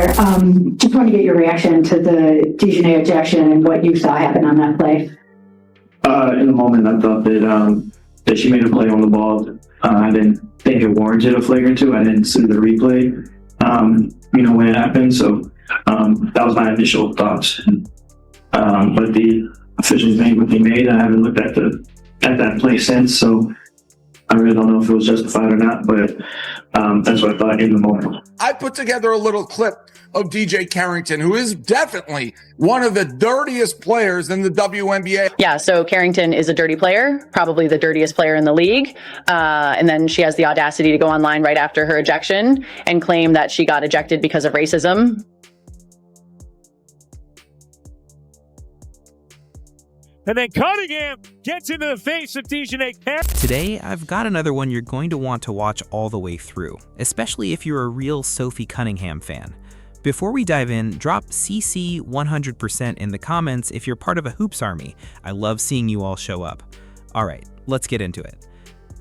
there. Just want to get your reaction to the DiJonai ejection and what you saw happen on that play. In the moment, I thought that she made a play on the ball. I didn't think it warranted a flagrant 2. I didn't see the replay, when it happened. So that was my initial thoughts. But the officials made what they made. I haven't looked at that play since, so I really don't know if it was justified or not. But that's what I thought in the moment. I put together a little clip of DiJonai Carrington, who is definitely one of the dirtiest players in the WNBA. Yeah, so Carrington is a dirty player, probably the dirtiest player in the league. And then she has the audacity to go online right after her ejection and claim that she got ejected because of racism. And then Cunningham gets into the face of DiJonai Carrington. Today, I've got another one you're going to want to watch all the way through, especially if you're a real Sophie Cunningham fan. Before we dive in, drop CC 100% in the comments if you're part of a Hoops Army. I love seeing you all show up. Alright, let's get into it.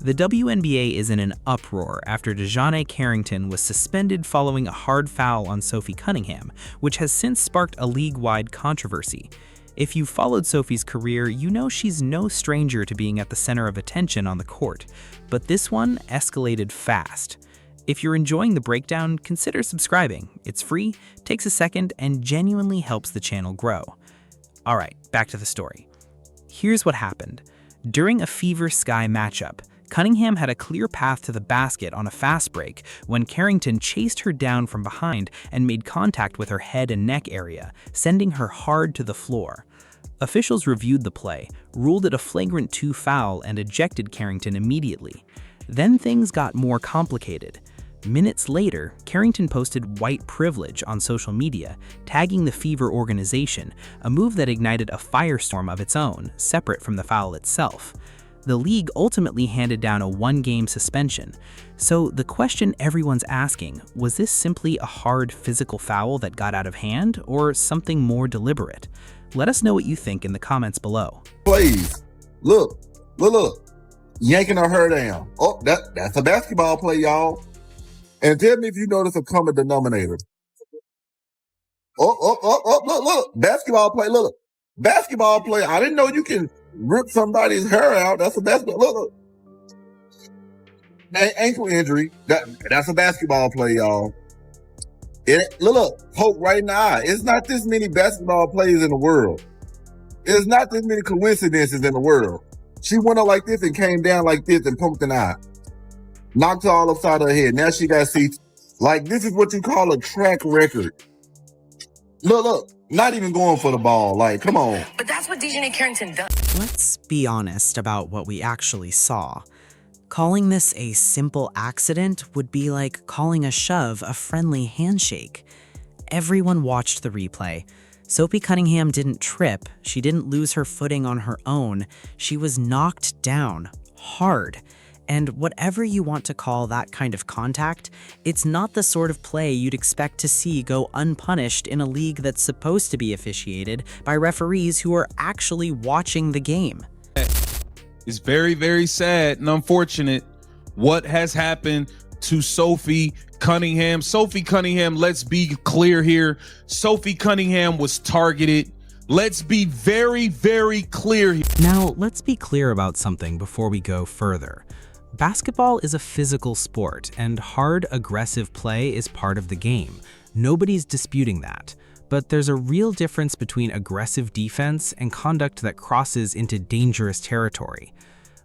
The WNBA is in an uproar after DiJonai Carrington was suspended following a hard foul on Sophie Cunningham, which has since sparked a league-wide controversy. If you've followed Sophie's career, you know she's no stranger to being at the center of attention on the court, but this one escalated fast. If you're enjoying the breakdown, consider subscribing. It's free, takes a second, and genuinely helps the channel grow. Alright, back to the story. Here's what happened. During a Fever Sky matchup, Cunningham had a clear path to the basket on a fast break when Carrington chased her down from behind and made contact with her head and neck area, sending her hard to the floor. Officials reviewed the play, ruled it a flagrant 2 foul, and ejected Carrington immediately. Then things got more complicated. Minutes later, Carrington posted white privilege on social media, tagging the Fever organization, a move that ignited a firestorm of its own, separate from the foul itself. The league ultimately handed down a 1-game suspension. So the question everyone's asking, was this simply a hard physical foul that got out of hand, or something more deliberate? Let us know what you think in the comments below. Plays. Look. Yanking her down. Oh, that's a basketball play, y'all. And tell me if you notice a common denominator. Look. Basketball play, look. Basketball play. I didn't know you can rip somebody's hair out. That's a basketball. Look. Ankle injury. That's a basketball play, y'all. Look, poke right in the eye. It's not this many basketball plays in the world. There's not this many coincidences in the world. She went up like this and came down like this and poked an eye. Knocked her all upside her head. Now she got seats. Like, this is what you call a track record. Look. Not even going for the ball. Like, come on. But that's what DiJonai Carrington does. Let's be honest about what we actually saw. Calling this a simple accident would be like calling a shove a friendly handshake. Everyone watched the replay. Sophie Cunningham didn't trip. She didn't lose her footing on her own. She was knocked down hard. And whatever you want to call that kind of contact, it's not the sort of play you'd expect to see go unpunished in a league that's supposed to be officiated by referees who are actually watching the game. It's very, very sad and unfortunate what has happened to Sophie Cunningham. Sophie Cunningham, let's be clear here. Sophie Cunningham was targeted. Let's be very, very clear here. Now, let's be clear about something before we go further. Basketball is a physical sport, and hard, aggressive play is part of the game. Nobody's disputing that. But there's a real difference between aggressive defense and conduct that crosses into dangerous territory.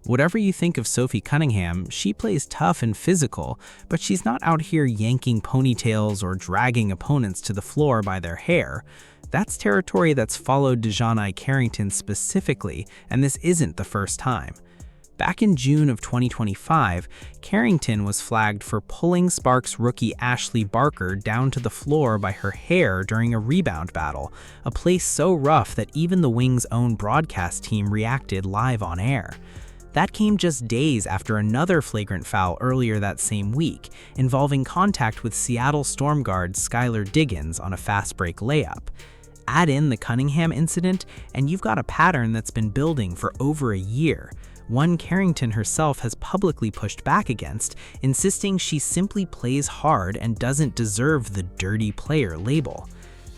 Whatever you think of Sophie Cunningham, she plays tough and physical, but she's not out here yanking ponytails or dragging opponents to the floor by their hair. That's territory that's followed DiJonai Carrington specifically, and this isn't the first time. Back in June of 2025, Carrington was flagged for pulling Sparks rookie Ashley Barker down to the floor by her hair during a rebound battle, a play so rough that even the Wings' own broadcast team reacted live on air. That came just days after another flagrant foul earlier that same week, involving contact with Seattle Storm guard Skylar Diggins on a fast break layup. Add in the Cunningham incident, and you've got a pattern that's been building for over a year. one Carrington herself has publicly pushed back against, insisting she simply plays hard and doesn't deserve the dirty player label.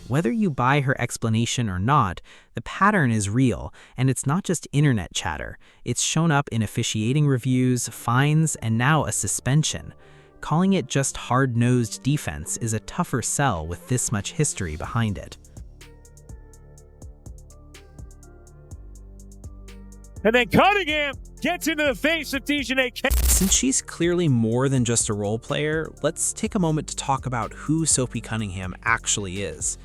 Whether you buy her explanation or not, the pattern is real, and it's not just internet chatter. It's shown up in officiating reviews, fines, and now a suspension. Calling it just hard-nosed defense is a tougher sell with this much history behind it. And then Cunningham gets into the face of DiJonai Carrington. Since she's clearly more than just a role player, let's take a moment to talk about who Sophie Cunningham actually is.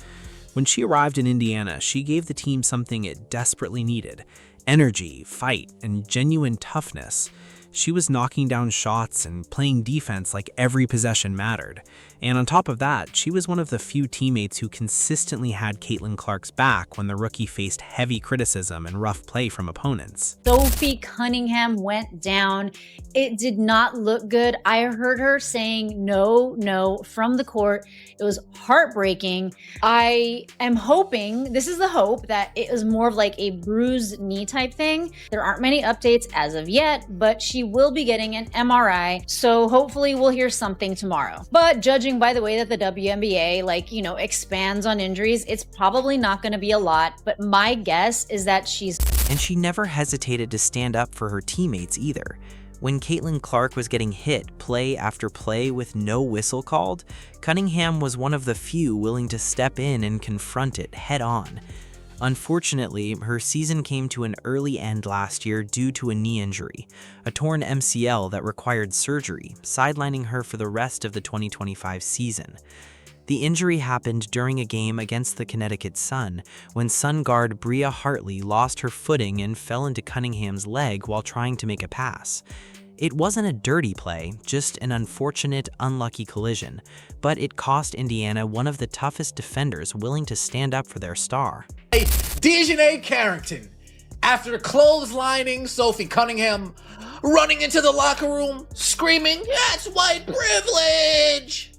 When she arrived in Indiana, she gave the team something it desperately needed: energy, fight, and genuine toughness. She was knocking down shots and playing defense like every possession mattered. And on top of that, she was one of the few teammates who consistently had Caitlin Clark's back when the rookie faced heavy criticism and rough play from opponents. Sophie Cunningham went down. It did not look good. I heard her saying no from the court. It was heartbreaking. I am hoping, this is the hope, that it was more of like a bruised knee type thing. There aren't many updates as of yet, but she will be getting an MRI, so hopefully we'll hear something tomorrow. But judging by the way that the WNBA, expands on injuries, it's probably not going to be a lot, but my guess is that she's... And she never hesitated to stand up for her teammates either. When Caitlin Clark was getting hit play after play with no whistle called, Cunningham was one of the few willing to step in and confront it head on. Unfortunately, her season came to an early end last year due to a knee injury, a torn MCL that required surgery, sidelining her for the rest of the 2025 season. The injury happened during a game against the Connecticut Sun, when Sun guard Bria Hartley lost her footing and fell into Cunningham's leg while trying to make a pass. It wasn't a dirty play, just an unfortunate, unlucky collision, but it cost Indiana one of the toughest defenders willing to stand up for their star. DiJonai Carrington, after clotheslining Sophie Cunningham, running into the locker room, screaming, "That's white privilege!"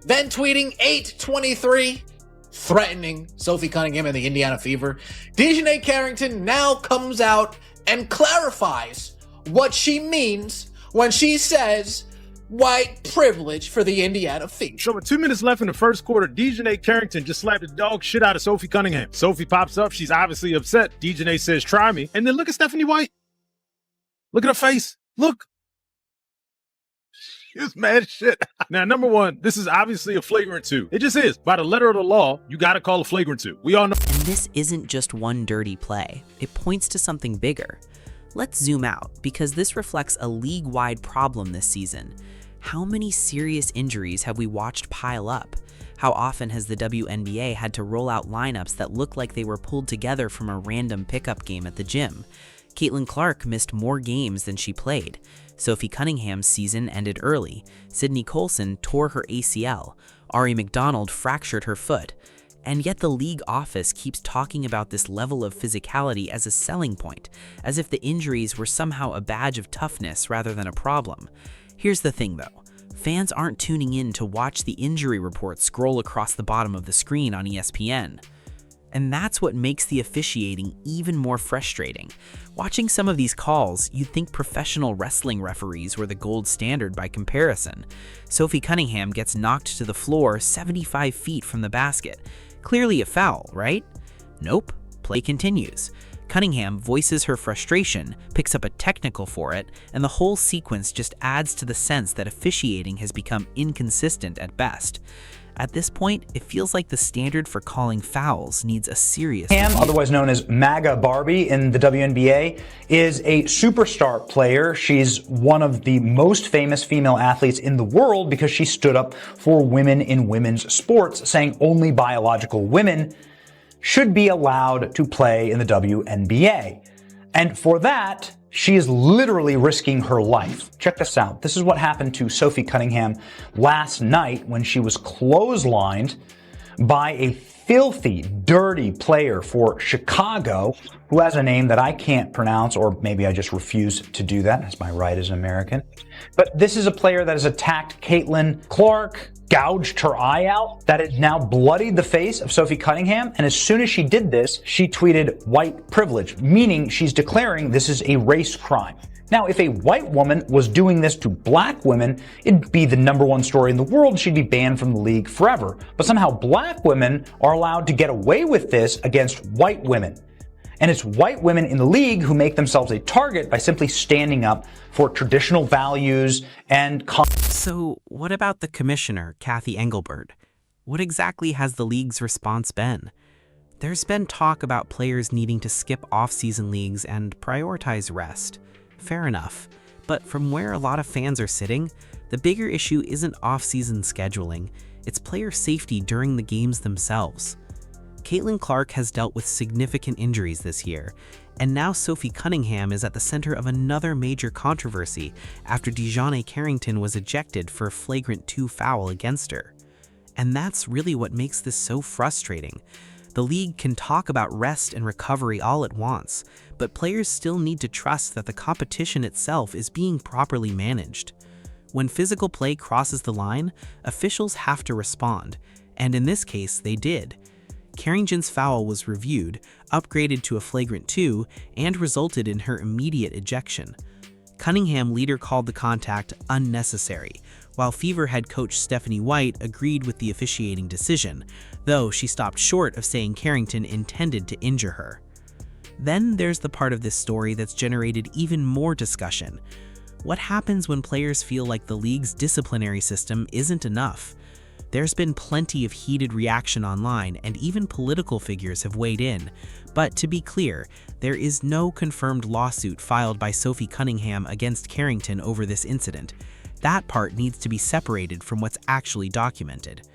Then tweeting 8/23, threatening Sophie Cunningham and the Indiana Fever. DiJonai Carrington now comes out and clarifies what she means when she says white privilege for the Indiana Fever. So with 2 minutes left in the first quarter, DiJonai Carrington just slapped the dog shit out of Sophie Cunningham. Sophie pops up. She's obviously upset. DiJonai says, "Try me." And then look at Stephanie White. Look at her face. Look. She's mad as shit. Now, number one, this is obviously a flagrant 2. It just is. By the letter of the law, you got to call a flagrant 2. We all know. And this isn't just one dirty play. It points to something bigger. Let's zoom out, because this reflects a league-wide problem this season. How many serious injuries have we watched pile up? How often has the WNBA had to roll out lineups that look like they were pulled together from a random pickup game at the gym? Caitlin Clark missed more games than she played. Sophie Cunningham's season ended early. Sydney Colson tore her ACL. Ari McDonald fractured her foot. And yet the league office keeps talking about this level of physicality as a selling point, as if the injuries were somehow a badge of toughness rather than a problem. Here's the thing though, fans aren't tuning in to watch the injury report scroll across the bottom of the screen on ESPN. And that's what makes the officiating even more frustrating. Watching some of these calls, you'd think professional wrestling referees were the gold standard by comparison. Sophie Cunningham gets knocked to the floor 75 feet from the basket. Clearly a foul, right? Nope. Play continues. Cunningham voices her frustration, picks up a technical for it, and the whole sequence just adds to the sense that officiating has become inconsistent at best. At this point, it feels like the standard for calling fouls needs a serious review. Otherwise known as MAGA Barbie in the WNBA, is a superstar player. She's one of the most famous female athletes in the world because she stood up for women in women's sports, saying only biological women should be allowed to play in the WNBA. And for that, she is literally risking her life. Check this out. This is what happened to Sophie Cunningham last night when she was clotheslined by a filthy, dirty player for Chicago who has a name that I can't pronounce, or maybe I just refuse to do that. That's my right as an American. But this is a player that has attacked Caitlin Clark, gouged her eye out, that has now bloodied the face of Sophie Cunningham. And as soon as she did this, she tweeted white privilege, meaning she's declaring this is a race crime. Now, if a white woman was doing this to black women, it'd be the #1 story in the world. She'd be banned from the league forever. But somehow black women are allowed to get away with this against white women. And it's white women in the league who make themselves a target by simply standing up for traditional values and... So what about the commissioner, Kathy Engelbert? What exactly has the league's response been? There's been talk about players needing to skip off-season leagues and prioritize rest. Fair enough. But from where a lot of fans are sitting, the bigger issue isn't off-season scheduling, it's player safety during the games themselves. Caitlin Clark has dealt with significant injuries this year, and now Sophie Cunningham is at the center of another major controversy after DiJonai Carrington was ejected for a flagrant 2 foul against her. And that's really what makes this so frustrating. The league can talk about rest and recovery all it wants, but players still need to trust that the competition itself is being properly managed. When physical play crosses the line, officials have to respond, and in this case, they did. Carrington's foul was reviewed, upgraded to a flagrant 2, and resulted in her immediate ejection. Cunningham later called the contact unnecessary, while Fever head coach Stephanie White agreed with the officiating decision, though she stopped short of saying Carrington intended to injure her. Then there's the part of this story that's generated even more discussion. What happens when players feel like the league's disciplinary system isn't enough? There's been plenty of heated reaction online, and even political figures have weighed in. But to be clear, there is no confirmed lawsuit filed by Sophie Cunningham against Carrington over this incident. That part needs to be separated from what's actually documented.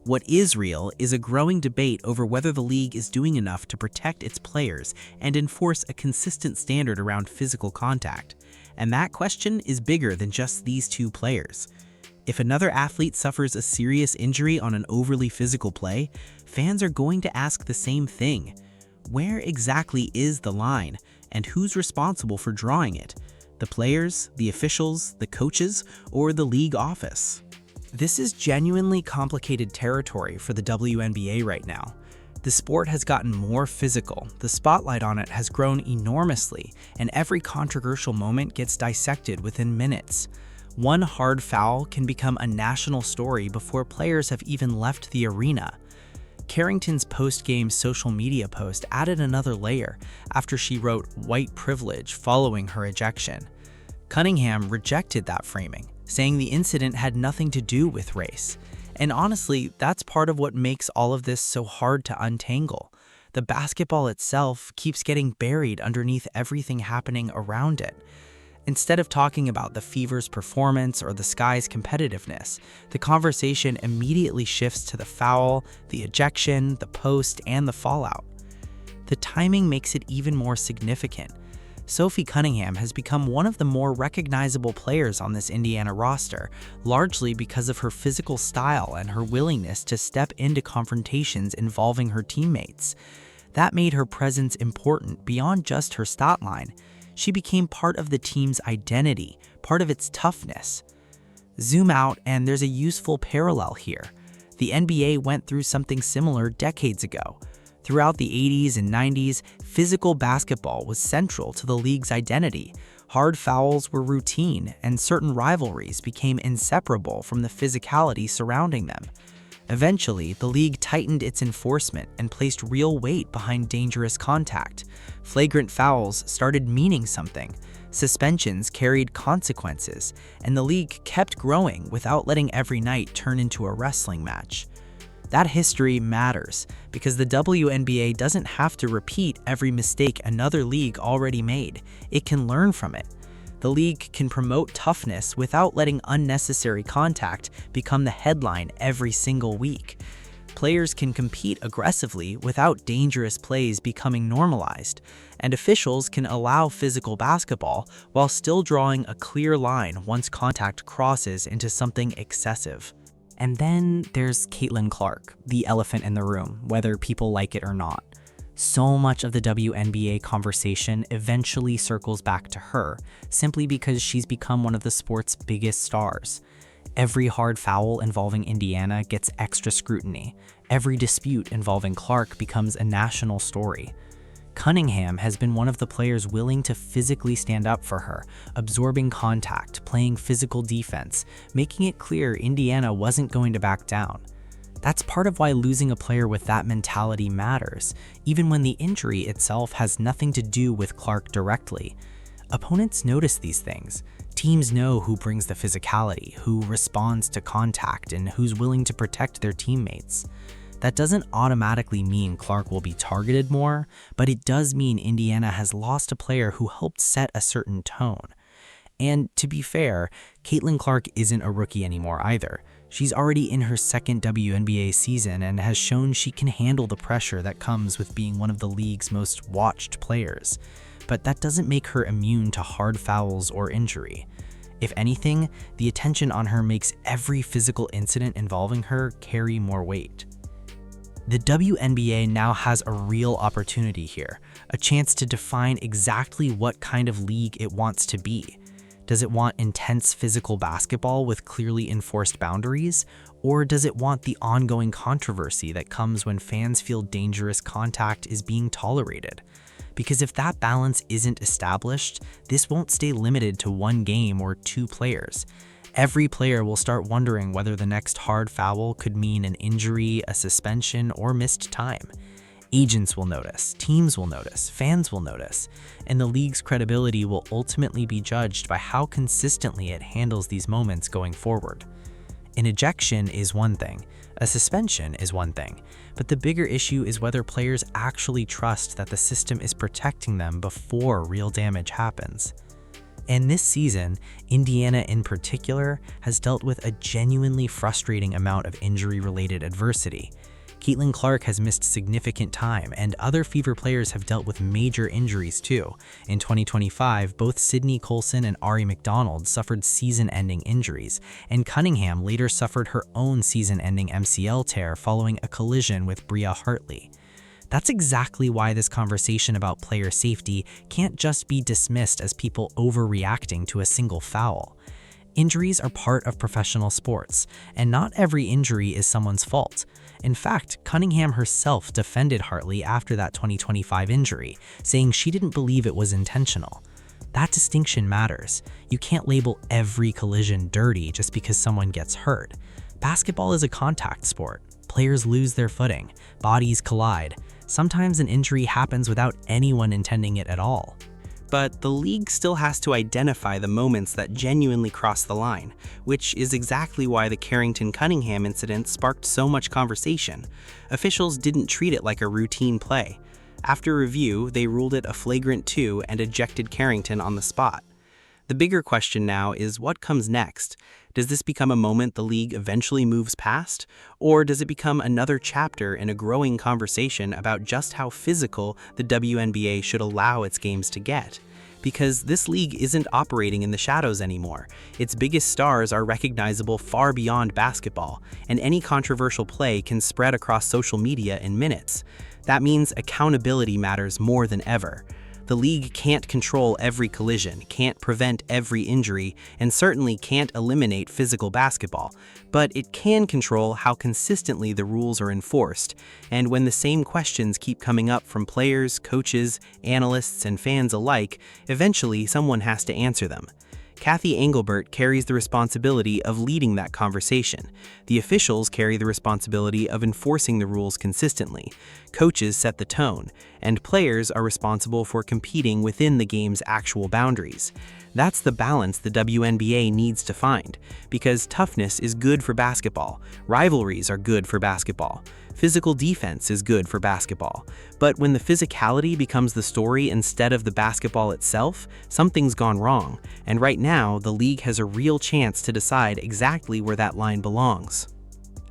What is real is a growing debate over whether the league is doing enough to protect its players and enforce a consistent standard around physical contact. And that question is bigger than just these 2 players. If another athlete suffers a serious injury on an overly physical play, fans are going to ask the same thing. Where exactly is the line, and who's responsible for drawing it? The players, the officials, the coaches, or the league office? This is genuinely complicated territory for the WNBA right now. The sport has gotten more physical, the spotlight on it has grown enormously, and every controversial moment gets dissected within minutes. One hard foul can become a national story before players have even left the arena. Carrington's post-game social media post added another layer after she wrote white privilege following her ejection. Cunningham rejected that framing, saying the incident had nothing to do with race. And honestly, that's part of what makes all of this so hard to untangle. The basketball itself keeps getting buried underneath everything happening around it. Instead of talking about the Fever's performance or the Sky's competitiveness, the conversation immediately shifts to the foul, the ejection, the post, and the fallout. The timing makes it even more significant. Sophie Cunningham has become one of the more recognizable players on this Indiana roster, largely because of her physical style and her willingness to step into confrontations involving her teammates. That made her presence important beyond just her stat line. She became part of the team's identity, part of its toughness. Zoom out, and there's a useful parallel here. The NBA went through something similar decades ago. Throughout the 80s and 90s, physical basketball was central to the league's identity. Hard fouls were routine, and certain rivalries became inseparable from the physicality surrounding them. Eventually, the league tightened its enforcement and placed real weight behind dangerous contact. Flagrant fouls started meaning something. Suspensions carried consequences, and the league kept growing without letting every night turn into a wrestling match. That history matters because the WNBA doesn't have to repeat every mistake another league already made. It can learn from it. The league can promote toughness without letting unnecessary contact become the headline every single week. Players can compete aggressively without dangerous plays becoming normalized, and officials can allow physical basketball while still drawing a clear line once contact crosses into something excessive. And then there's Caitlin Clark, the elephant in the room, whether people like it or not. So much of the WNBA conversation eventually circles back to her, simply because she's become one of the sport's biggest stars. Every hard foul involving Indiana gets extra scrutiny. Every dispute involving Clark becomes a national story. Cunningham has been one of the players willing to physically stand up for her, absorbing contact, playing physical defense, making it clear Indiana wasn't going to back down. That's part of why losing a player with that mentality matters, even when the injury itself has nothing to do with Clark directly. Opponents notice these things. Teams know who brings the physicality, who responds to contact, and who's willing to protect their teammates. That doesn't automatically mean Clark will be targeted more, but it does mean Indiana has lost a player who helped set a certain tone. And to be fair, Caitlin Clark isn't a rookie anymore either. She's already in her second WNBA season and has shown she can handle the pressure that comes with being one of the league's most watched players. But that doesn't make her immune to hard fouls or injury. If anything, the attention on her makes every physical incident involving her carry more weight. The WNBA now has a real opportunity here, a chance to define exactly what kind of league it wants to be. Does it want intense physical basketball with clearly enforced boundaries? Or does it want the ongoing controversy that comes when fans feel dangerous contact is being tolerated? Because if that balance isn't established, this won't stay limited to one game or two players. Every player will start wondering whether the next hard foul could mean an injury, a suspension, or missed time. Agents will notice, teams will notice, fans will notice, and the league's credibility will ultimately be judged by how consistently it handles these moments going forward. An ejection is one thing, a suspension is one thing, but the bigger issue is whether players actually trust that the system is protecting them before real damage happens. And this season, Indiana in particular has dealt with a genuinely frustrating amount of injury-related adversity. Caitlin Clark has missed significant time, and other Fever players have dealt with major injuries too. In 2025, both Sydney Colson and Ari McDonald suffered season-ending injuries, and Cunningham later suffered her own season-ending MCL tear following a collision with Bria Hartley. That's exactly why this conversation about player safety can't just be dismissed as people overreacting to a single foul. Injuries are part of professional sports, and not every injury is someone's fault. In fact, Cunningham herself defended Hartley after that 2025 injury, saying she didn't believe it was intentional. That distinction matters. You can't label every collision dirty just because someone gets hurt. Basketball is a contact sport. Players lose their footing, bodies collide. Sometimes an injury happens without anyone intending it at all. But the league still has to identify the moments that genuinely cross the line, which is exactly why the Carrington-Cunningham incident sparked so much conversation. Officials didn't treat it like a routine play. After review, they ruled it a flagrant 2 and ejected Carrington on the spot. The bigger question now is what comes next? Does this become a moment the league eventually moves past? Or does it become another chapter in a growing conversation about just how physical the WNBA should allow its games to get? Because this league isn't operating in the shadows anymore. Its biggest stars are recognizable far beyond basketball, and any controversial play can spread across social media in minutes. That means accountability matters more than ever. The league can't control every collision, can't prevent every injury, and certainly can't eliminate physical basketball, but it can control how consistently the rules are enforced. And when the same questions keep coming up from players, coaches, analysts, and fans alike, eventually someone has to answer them. Kathy Engelbert carries the responsibility of leading that conversation. The officials carry the responsibility of enforcing the rules consistently. Coaches set the tone, and players are responsible for competing within the game's actual boundaries. That's the balance the WNBA needs to find, because toughness is good for basketball, rivalries are good for basketball, physical defense is good for basketball. But when the physicality becomes the story instead of the basketball itself, something's gone wrong, and right now the league has a real chance to decide exactly where that line belongs.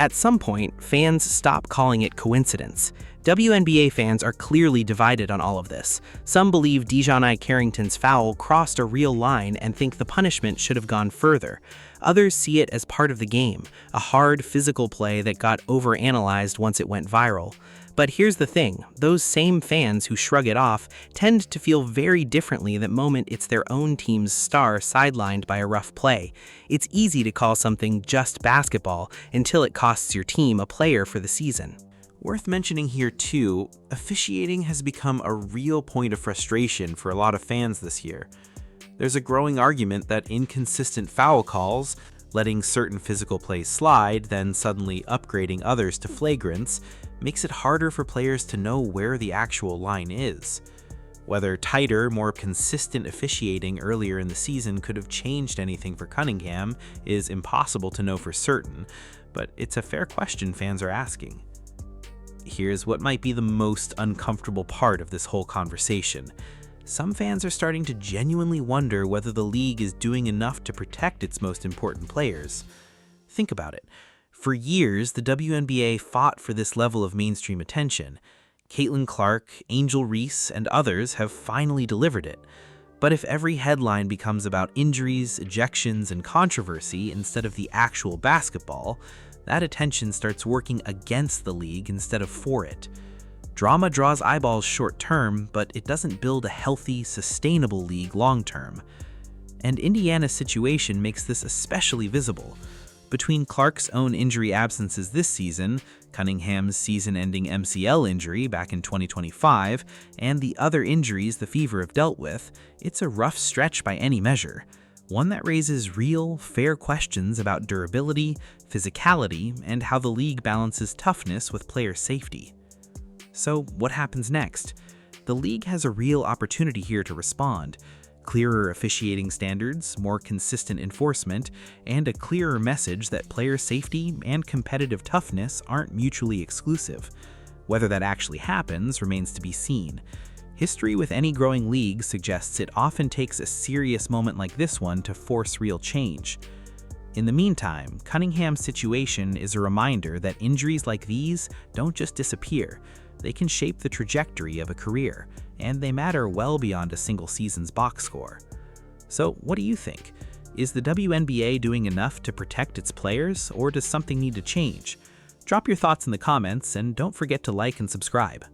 At some point, fans stop calling it coincidence. WNBA fans are clearly divided on all of this. Some believe DiJonai Carrington's foul crossed a real line and think the punishment should have gone further. Others see it as part of the game, a hard physical play that got overanalyzed once it went viral. But here's the thing, those same fans who shrug it off tend to feel very differently the moment it's their own team's star sidelined by a rough play. It's easy to call something just basketball until it costs your team a player for the season. Worth mentioning here too, officiating has become a real point of frustration for a lot of fans this year. There's a growing argument that inconsistent foul calls, letting certain physical plays slide, then suddenly upgrading others to flagrants, makes it harder for players to know where the actual line is. Whether tighter, more consistent officiating earlier in the season could have changed anything for Cunningham is impossible to know for certain, but it's a fair question fans are asking. Here's what might be the most uncomfortable part of this whole conversation. Some fans are starting to genuinely wonder whether the league is doing enough to protect its most important players. Think about it. For years, the WNBA fought for this level of mainstream attention. Caitlin Clark, Angel Reese, and others have finally delivered it. But if every headline becomes about injuries, ejections, and controversy instead of the actual basketball, that attention starts working against the league instead of for it. Drama draws eyeballs short term, but it doesn't build a healthy, sustainable league long term. And Indiana's situation makes this especially visible. Between Clark's own injury absences this season, Cunningham's season-ending MCL injury back in 2025, and the other injuries the Fever have dealt with, it's a rough stretch by any measure. One that raises real, fair questions about durability, physicality, and how the league balances toughness with player safety. So what happens next? The league has a real opportunity here to respond. Clearer officiating standards, more consistent enforcement, and a clearer message that player safety and competitive toughness aren't mutually exclusive. Whether that actually happens remains to be seen. History with any growing league suggests it often takes a serious moment like this one to force real change. In the meantime, Cunningham's situation is a reminder that injuries like these don't just disappear. They can shape the trajectory of a career, and they matter well beyond a single season's box score. So, what do you think? Is the WNBA doing enough to protect its players, or does something need to change? Drop your thoughts in the comments, and don't forget to like and subscribe.